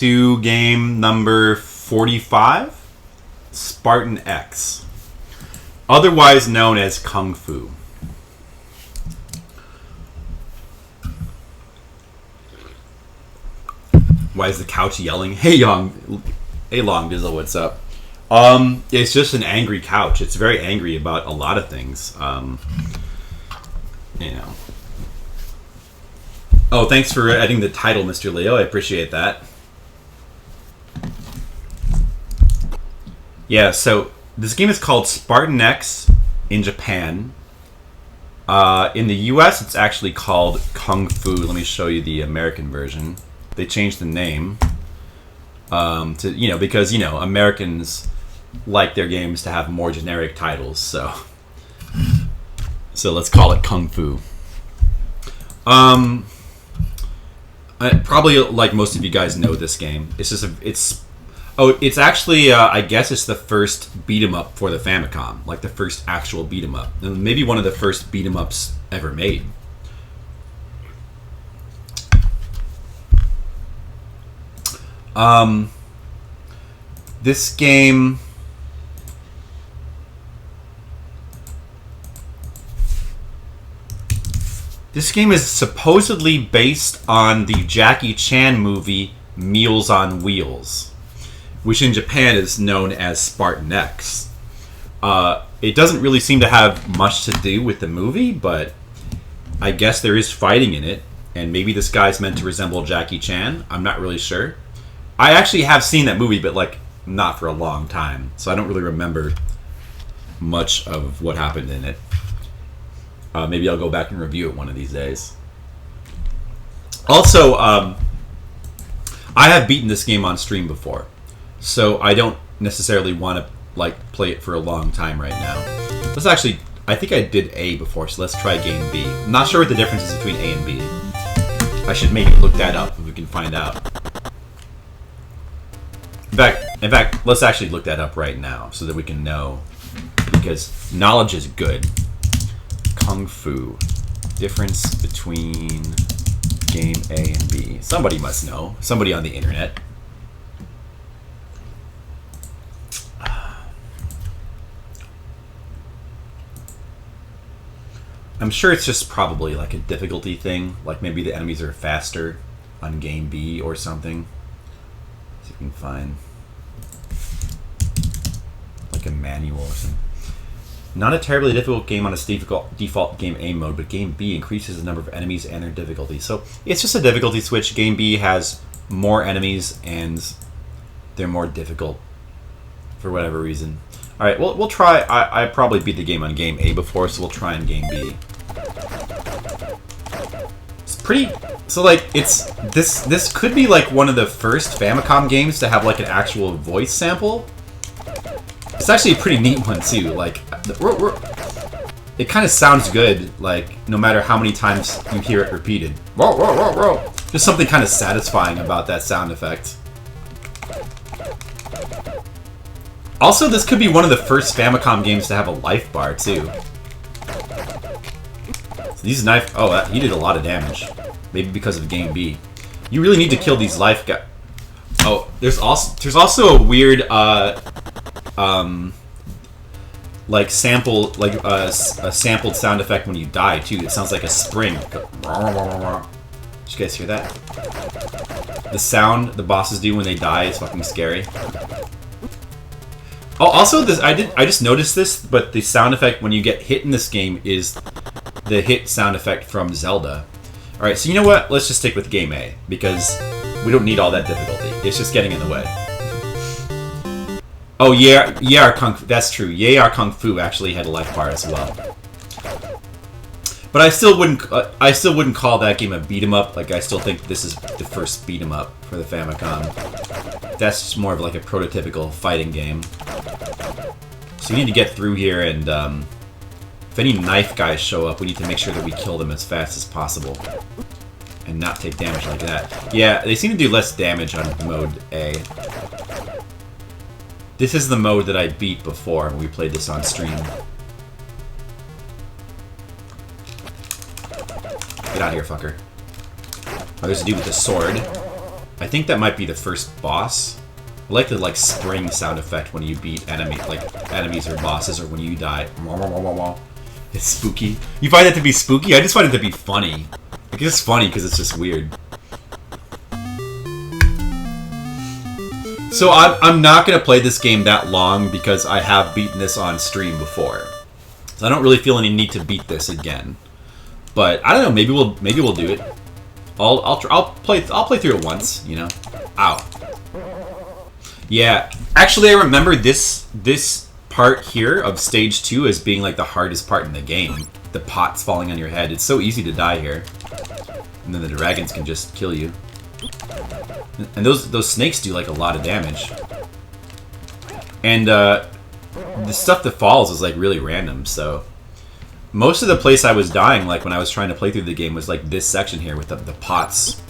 To game number 45, Spartan X, otherwise known as Kung Fu. Why is the couch yelling? Hey, Long Dizzle, what's up? It's just an angry couch. It's very angry about a lot of things. You know. Oh, thanks for adding the title, Mr. Leo. I appreciate that. Yeah, so this game is called Spartan X in Japan. In the US, it's actually called Kung Fu. Let me show you the American version. They changed the name to, because, Americans like their games to have more generic titles, so let's call it Kung Fu. Probably, like most of you guys know this game. It's actually, I guess it's the first beat 'em up for the Famicom, like the first actual beat 'em up, and maybe one of the first beat 'em ups ever made. This game is supposedly based on the Jackie Chan movie Meals on Wheels, which in Japan is known as Spartan X. It doesn't really seem to have much to do with the movie, but I guess there is fighting in it, and maybe this guy's meant to resemble Jackie Chan. I'm not really sure. I actually have seen that movie, but not for a long time, so I don't really remember much of what happened in it. Maybe I'll go back and review it one of these days. Also, I have beaten this game on stream before, so I don't necessarily want to play it for a long time right now. Let's actually, I think I did A before, so let's try game B. I'm not sure what the difference is between A and B. I should maybe look that up if we can find out. In fact, let's actually look that up right now so that we can know, because knowledge is good. Kung Fu. Difference between game A and B. Somebody must know. Somebody on the internet. I'm sure it's just probably like a difficulty thing. Like maybe the enemies are faster on game B or something. See if we can find like a manual or something. Not a terribly difficult game on its default game A mode, but game B increases the number of enemies and their difficulty. So it's just a difficulty switch. Game B has more enemies and they're more difficult for whatever reason. All right, we'll try. I probably beat the game on game A before, so we'll try on game B. It's pretty. So it's this could be like one of the first Famicom games to have like an actual voice sample. It's actually a pretty neat one too. It kind of sounds good, no matter how many times you hear it repeated. There's something kind of satisfying about that sound effect. Also, this could be one of the first Famicom games to have a life bar too. So these knife. Oh, he did a lot of damage. Maybe because of game B. You really need to kill these life guys. Oh, there's also a weird sample, a sampled sound effect when you die too. It sounds like a spring. Did you guys hear that? The sound the bosses do when they die is fucking scary. Oh, also I just noticed this, but the sound effect when you get hit in this game is the hit sound effect from Zelda. All right, so you know what? Let's just stick with game A because we don't need all that difficulty. It's just getting in the way. Oh yeah, Kung Fu. That's true. Our Kung Fu actually had a life bar as well. But I still wouldn't call that game a beat 'em up. I still think this is the first beat 'em up for the Famicom. That's just more of like a prototypical fighting game. So we need to get through here, and if any knife guys show up, we need to make sure that we kill them as fast as possible and not take damage like that. Yeah, they seem to do less damage on mode A. This is the mode that I beat before when we played this on stream. Get out of here, fucker. Oh, there's a dude with a sword. I think that might be the first boss. I like the like spring sound effect when you beat enemies or bosses, or when you die. It's spooky. You find that to be spooky? I just find it to be funny. Like, it's funny because it's just weird. So I'm not gonna play this game that long because I have beaten this on stream before. So I don't really feel any need to beat this again. But I don't know. Maybe we'll do it. I'll play through it once. You know. Ow. Yeah. Actually, I remember this part here of stage 2 as being like the hardest part in the game. The pots falling on your head. It's so easy to die here. And then the dragons can just kill you. And those snakes do like a lot of damage. And the stuff that falls is like really random, so most of the place I was dying, like when I was trying to play through the game, was like this section here with the pots.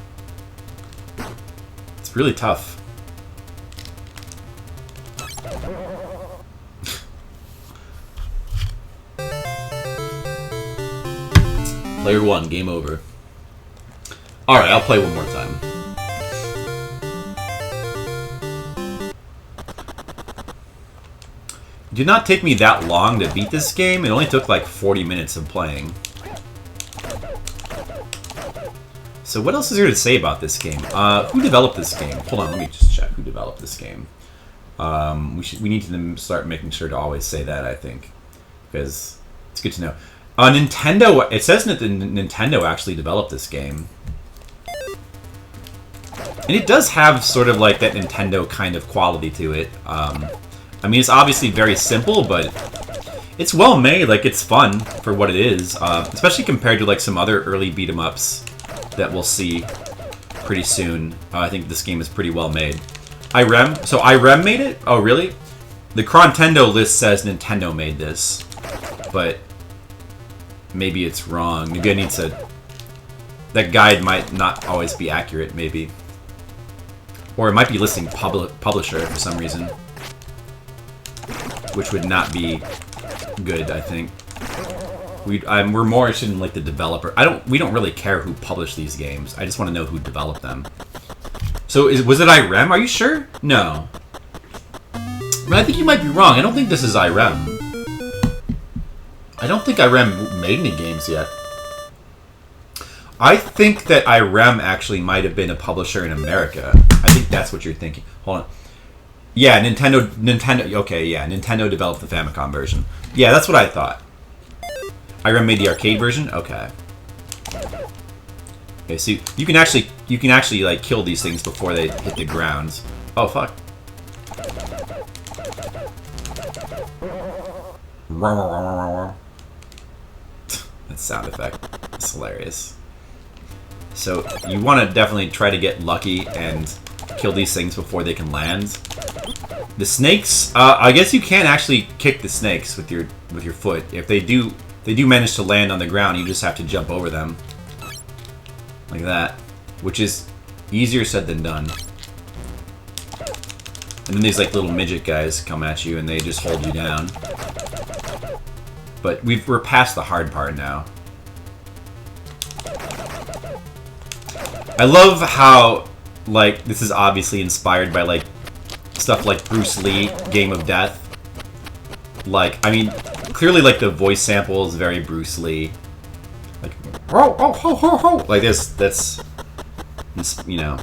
It's really tough. Player 1, game over. Alright, I'll play one more time. It did not take me that long to beat this game. It only took like 40 minutes of playing. So what else is there to say about this game? Who developed this game? Hold on, let me just check who developed this game. We need to start making sure to always say that, I think, because it's good to know. Nintendo. It says that Nintendo actually developed this game, and it does have sort of like that Nintendo kind of quality to it. I mean, it's obviously very simple, but it's well made. Like, it's fun for what it is, especially compared to like some other early beat 'em ups that we'll see pretty soon. I think this game is pretty well made. IREM. So IREM made it? Oh, really? The Crontendo list says Nintendo made this, but maybe it's wrong. Maybe I need to... That guide might not always be accurate, maybe. Or it might be listing publisher for some reason, which would not be good, I think. We're more interested in like the developer. We don't really care who published these games. I just want to know who developed them. So was it IREM? Are you sure? No. But I think you might be wrong. I don't think this is IREM. I don't think IREM made any games yet. I think that IREM actually might have been a publisher in America. I think that's what you're thinking. Hold on. Yeah, Nintendo. Okay, yeah, Nintendo developed the Famicom version. Yeah, that's what I thought. IREM made the arcade version. Okay. Okay, so you can actually like kill these things before they hit the ground. Oh fuck. That sound effect. It's hilarious. So you want to definitely try to get lucky and kill these things before they can land. The snakes, I guess you can actually kick the snakes with your foot. If they do manage to land on the ground, you just have to jump over them. Like that. Which is easier said than done. And then these like little midget guys come at you and they just hold you down. But we're past the hard part now. I love how, like, this is obviously inspired by, like, stuff like Bruce Lee, Game of Death. Like, I mean, clearly, like, the voice sample is very Bruce Lee. Like, oh, ho, ho, ho, ho. Like, that's, you know.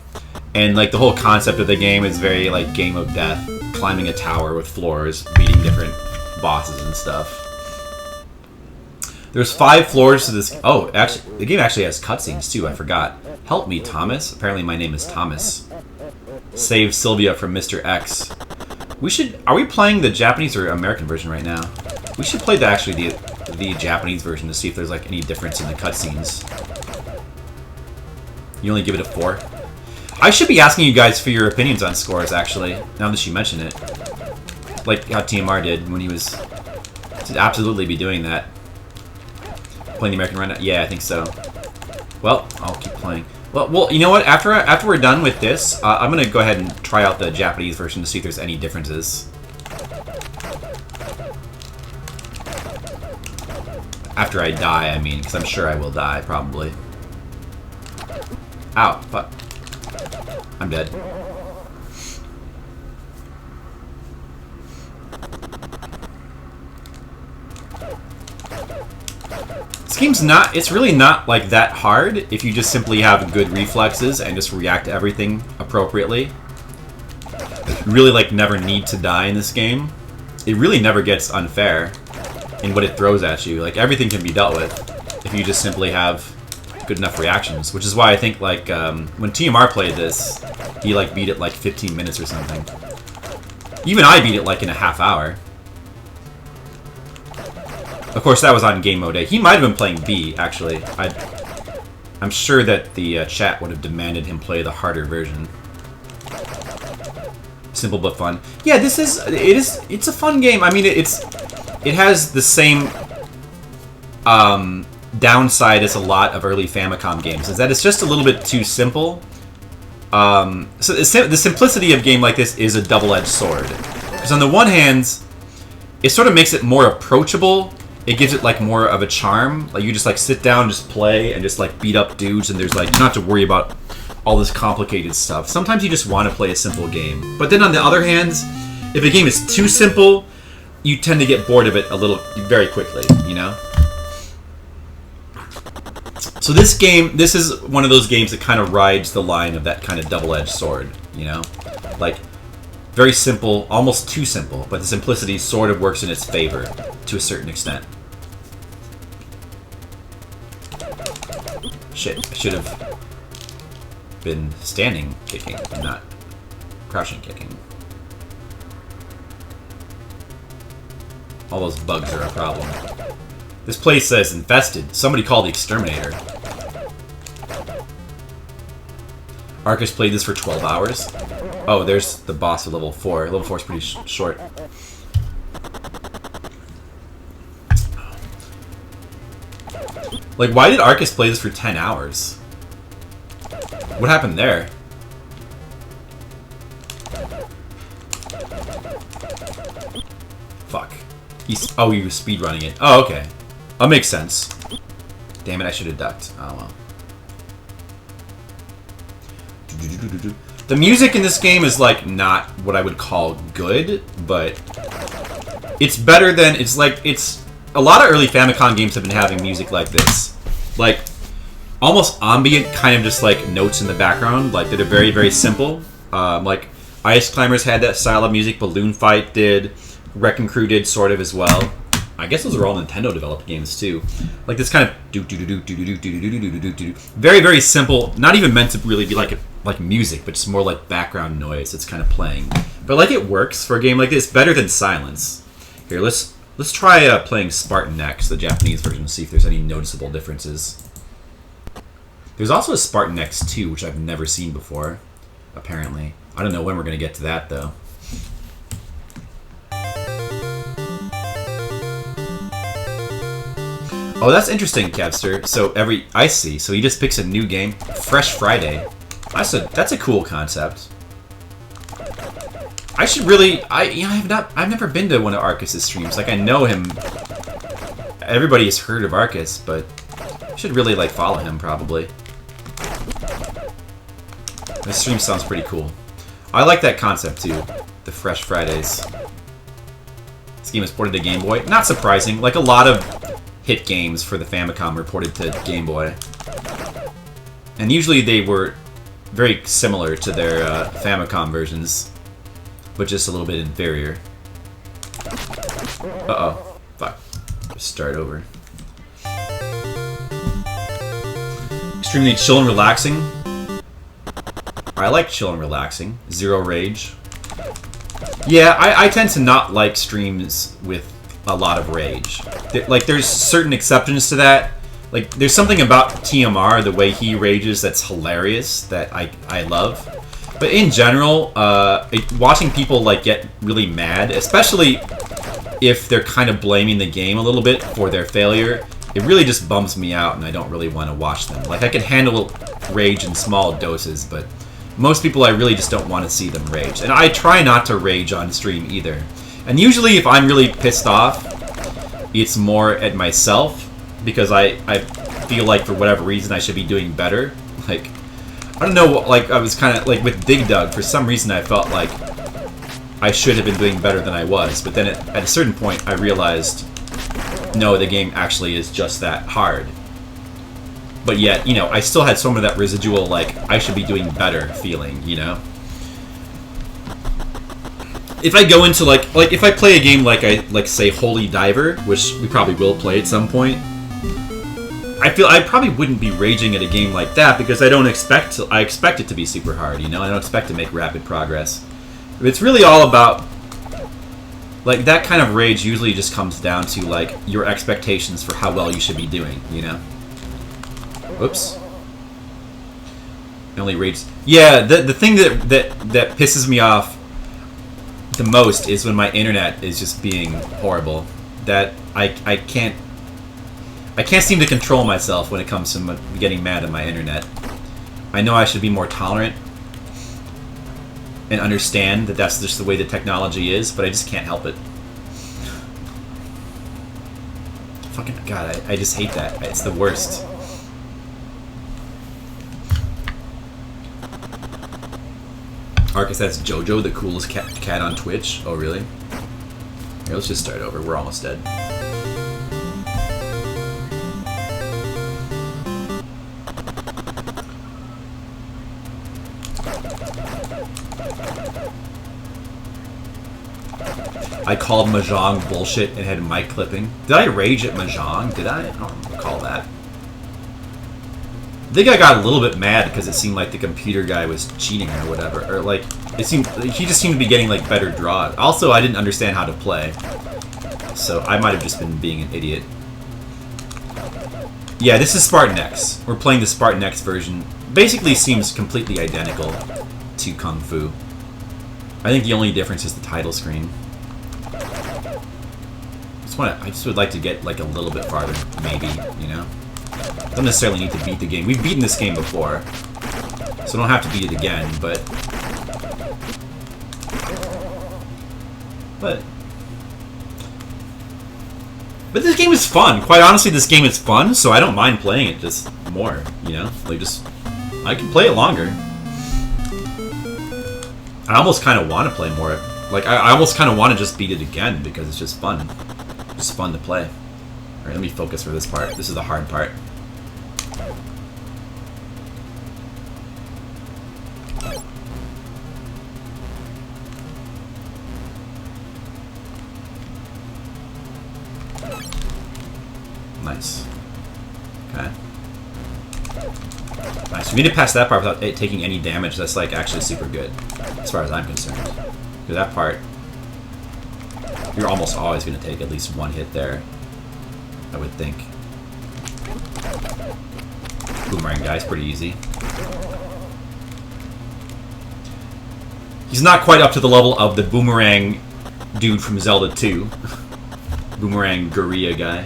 And, like, the whole concept of the game is very, like, Game of Death. Climbing a tower with floors, beating different bosses and stuff. There's 5 floors to this. Oh, actually, the game actually has cutscenes too. I forgot. Help me, Thomas. Apparently, my name is Thomas. Save Sylvia from Mr. X. We should. Are we playing the Japanese or American version right now? We should play the Japanese version to see if there's like any difference in the cutscenes. You only give it a 4. I should be asking you guys for your opinions on scores. Actually, now that you mention it, like how TMR did when he was. Should absolutely be doing that. Playing the American right now? Yeah, I think so. Well, I'll keep playing. Well, you know what? After we're done with this, I'm gonna go ahead and try out the Japanese version to see if there's any differences. After I die, I mean, because I'm sure I will die, probably. Ow, fuck. I'm dead. This game's not, it's really not like that hard if you just simply have good reflexes and just react to everything appropriately. You really like never need to die in this game. It really never gets unfair in what it throws at you. Like everything can be dealt with if you just simply have good enough reactions, which is why I think like when TMR played this, he like beat it like 15 minutes or something. Even I beat it like in a half hour. Of course, that was on game mode A. He might have been playing B, actually. I'm sure that the chat would have demanded him play the harder version. Simple but fun. Yeah, it's a fun game. I mean, it has the same downside as a lot of early Famicom games, is that it's just a little bit too simple. So the simplicity of a game like this is a double-edged sword. Because on the one hand, it sort of makes it more approachable. It gives it like more of a charm. Like you just like sit down, just play, and just like beat up dudes, and there's like you don't have to worry about all this complicated stuff. Sometimes you just want to play a simple game. But then on the other hand, if a game is too simple, you tend to get bored of it a little very quickly, you know? So this game, this is one of those games that kind of rides the line of that kind of double-edged sword, you know? Like, very simple, almost too simple, but the simplicity sort of works in its favor to a certain extent. Shit, I should have been standing kicking and not crouching kicking. All those bugs are a problem. This place says infested. Somebody call the exterminator. Arcus played this for 12 hours. Oh, there's the boss of level 4. Level 4 is pretty short. Like, why did Arcus play this for 10 hours? What happened there? Fuck. Oh, he was speedrunning it. Oh, okay. That makes sense. Damn it, I should have ducked. Oh, well. The music in this game is, like, not what I would call good, but it's better than... It's a lot of early Famicom games have been having music like this. Like, almost ambient, kind of just, like, notes in the background, like, that are very, very simple. Like, Ice Climbers had that style of music, Balloon Fight did, Wrecking Crew did sort of as well. I guess those are all Nintendo-developed games, too. Like, this kind of very, very simple, not even meant to really be like music, but just more like background noise that's kind of playing. But, like, it works for a game like this, better than silence. Here, let's try playing Spartan X, the Japanese version, to see if there's any noticeable differences. There's also a Spartan X 2, which I've never seen before, apparently. I don't know when we're going to get to that, though. Oh, that's interesting, Kevster. So I see. So he just picks a new game. Fresh Friday. That's a cool concept. I should really... I've never been to one of Arcus's streams. Like, I know him. Everybody has heard of Arcus, but I should really, like, follow him, probably. This stream sounds pretty cool. I like that concept, too. The Fresh Fridays. This game is ported to Game Boy. Not surprising. Like, a lot of hit games for the Famicom were ported to Game Boy. And usually they were very similar to their Famicom versions, but just a little bit inferior. Uh-oh. Fuck. Just start over. Extremely chill and relaxing. I like chill and relaxing. Zero rage. Yeah, I tend to not like streams with a lot of rage. Like, there's certain exceptions to that. Like, there's something about TMR, the way he rages, that's hilarious, that I love. But in general, watching people, like, get really mad, especially if they're kind of blaming the game a little bit for their failure, it really just bums me out, and I don't really want to watch them. Like, I can handle rage in small doses, but most people, I really just don't want to see them rage. And I try not to rage on stream either. And usually, if I'm really pissed off, it's more at myself, because I feel like, for whatever reason, I should be doing better. Like, I don't know, like, I was kind of, like, with Dig Dug, for some reason I felt like I should have been doing better than I was, but then at a certain point I realized, no, the game actually is just that hard. But yet, you know, I still had some of that residual, like, I should be doing better feeling, you know? If I go into, like if I play a game like say, Holy Diver, which we probably will play at some point, I feel I probably wouldn't be raging at a game like that because I expect it to be super hard, you know? I don't expect to make rapid progress. It's really all about, like, that kind of rage usually just comes down to, like, your expectations for how well you should be doing, you know? Whoops. I only rage... Yeah, the thing that pisses me off the most is when my internet is just being horrible. That I can't seem to control myself when it comes to getting mad at my internet. I know I should be more tolerant and understand that that's just the way the technology is, but I just can't help it. Fucking God, I just hate that. It's the worst. Arcus, that's Jojo, the coolest cat on Twitch. Oh, really? Here, let's just start over. We're almost dead. I called Mahjong bullshit and had mic clipping. Did I rage at Mahjong? Did I? I don't recall that. I think I got a little bit mad because it seemed like the computer guy was cheating or whatever. Or, like, he just seemed to be getting, like, better draws. Also, I didn't understand how to play. So I might have just been being an idiot. Yeah, this is Spartan X. We're playing the Spartan X version. Basically seems completely identical to Kung Fu. I think the only difference is the title screen. I just would like to get, like, a little bit farther, maybe, you know? Don't necessarily need to beat the game. We've beaten this game before, so I don't have to beat it again, but this game is fun. Quite honestly, this game is fun, so I don't mind playing it just more, you know? Like, I can play it longer. I almost kind of want to play more. Like, I almost kind of want to just beat it again because it's just fun. It's fun to play. Alright, let me focus for this part. This is the hard part. Nice. Okay. Nice. We need to pass that part without it taking any damage. That's, like, actually super good, as far as I'm concerned. Because that part, you're almost always going to take at least one hit there, I would think. Boomerang guy's pretty easy. He's not quite up to the level of the boomerang dude from Zelda 2. Boomerang Gorilla guy.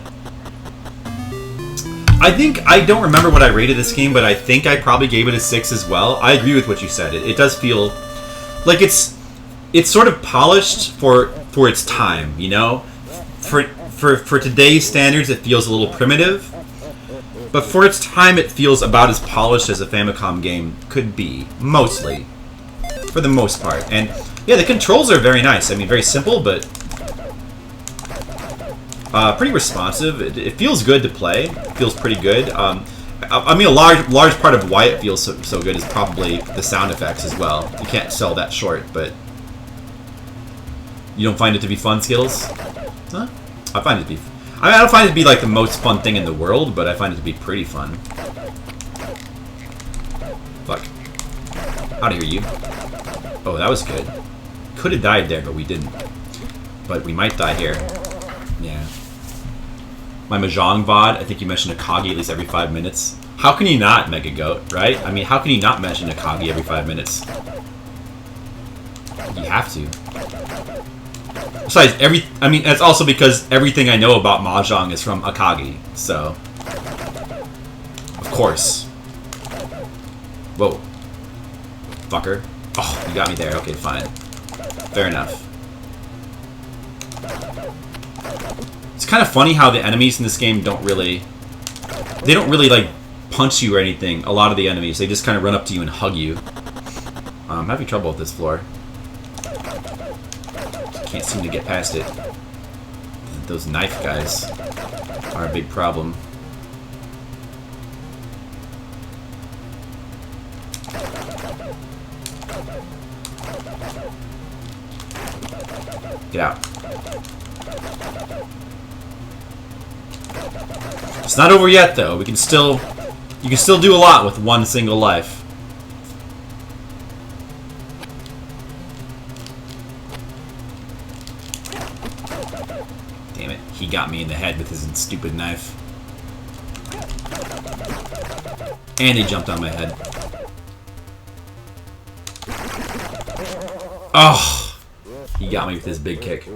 I don't remember what I rated this game, but I think I probably gave it a 6 as well. I agree with what you said. It does feel like it's sort of polished for its time, you know? For today's standards, it feels a little primitive. But for its time, it feels about as polished as a Famicom game could be. Mostly. For the most part. And, yeah, the controls are very nice. I mean, very simple, but pretty responsive. It feels good to play. It feels pretty good. I mean, a large part of why it feels so good is probably the sound effects as well. You can't sell that short, but you don't find it to be fun, Skittles? Huh? I find it to be... I don't find it to be, like, the most fun thing in the world, but I find it to be pretty fun. Fuck. How to hear you? Oh, that was good. Could have died there, but we didn't. But we might die here. Yeah. My Mahjong VOD, I think you mentioned Akagi at least every 5 minutes. How can you not, Mega Goat, right? I mean, how can you not mention Akagi every 5 minutes? You have to. Besides, I mean, that's also because everything I know about Mahjong is from Akagi, so... Of course. Whoa. Fucker. Oh, you got me there. Okay, fine. Fair enough. It's kind of funny how the enemies in this game don't really... They don't really, like, punch you or anything. A lot of the enemies, they just kind of run up to you and hug you. I'm having trouble with this floor. Can't seem to get past it. Those knife guys are a big problem. Get out. It's not over yet, though. You can still do a lot with one single life. Damn it. He got me in the head with his stupid knife. And he jumped on my head. Oh! He got me with his big kick.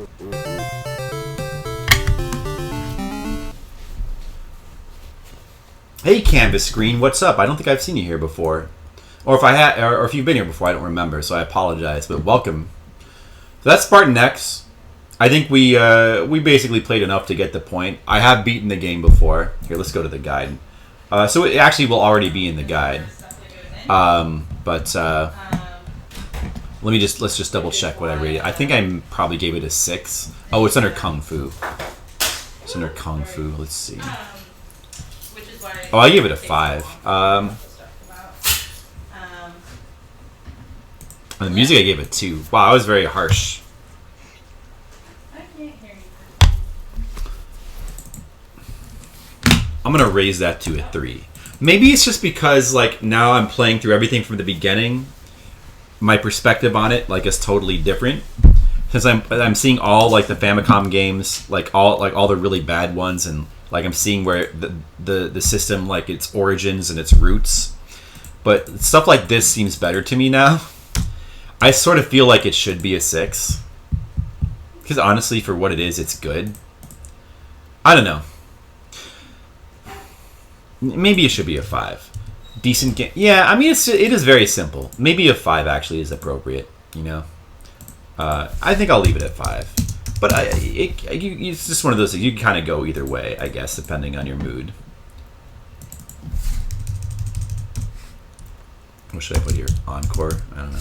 Hey, Canvas Screen, what's up? I don't think I've seen you here before. Or if I had, or if you've been here before, I don't remember, so I apologize, but welcome. So that's Spartan X. I think we basically played enough to get the point. I have beaten the game before. Here, let's go to the guide. So it actually will already be in the guide. Let's just double check what I rated. I think I probably gave it a 6. Oh, it's under Kung Fu. It's under Kung Fu. Let's see. Oh, I gave it a 5. The music I gave it 2. Wow, I was very harsh. I can't hear you. I'm gonna raise that to a 3. Maybe it's just because like now I'm playing through everything from the beginning. My perspective on it like is totally different. Since I'm seeing all like the Famicom games, like all the really bad ones, and like I'm seeing where the system like its origins and its roots. But stuff like this seems better to me now. I sort of feel like it should be a 6. Because honestly, for what it is, it's good. I don't know. Maybe it should be a 5. Decent game. Yeah, I mean, it is very simple. Maybe a 5 actually is appropriate, you know? I think I'll leave it at 5. But it's just one of those things. You can kind of go either way, I guess, depending on your mood. What should I put here? Encore? I don't know.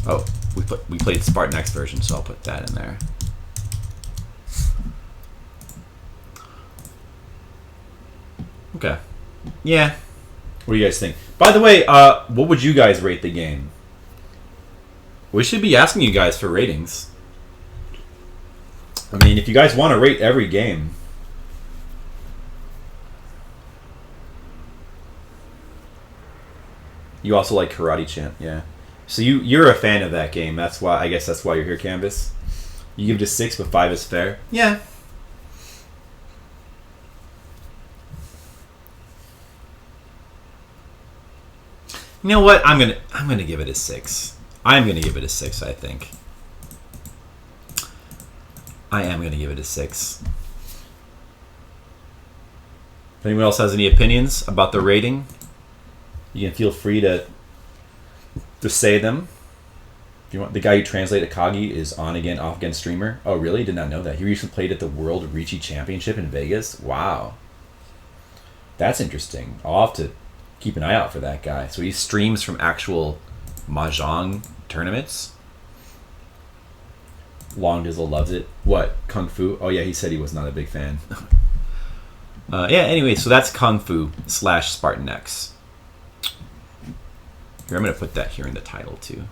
Oh, we played Spartan X version, so I'll put that in there. Okay. Yeah. What do you guys think? By the way, what would you guys rate the game? We should be asking you guys for ratings. I mean, if you guys want to rate every game. You also like Karate Champ, yeah. So you're a fan of that game. That's why, I guess that's why you're here, Canvas. You give it a 6, but 5 is fair. Yeah. You know what? I'm gonna give it a 6. I'm gonna give it a 6. I think. I am gonna give it a 6. If anyone else has any opinions about the rating, you can feel free to say them. If you want, the guy who translated Kagi is on again, off again streamer. Oh, really? Did not know that. He recently played at the World Ricci Championship in Vegas. Wow, that's interesting. I'll have to keep an eye out for that guy. So he streams from actual mahjong tournaments. Long Dizzle loves it. What? Kung Fu? Oh yeah, he said he was not a big fan. Yeah. Anyway, so that's Kung Fu / Spartan X. Here, I'm going to put that here in the title, too.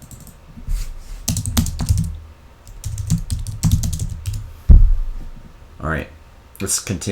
All right. Let's continue.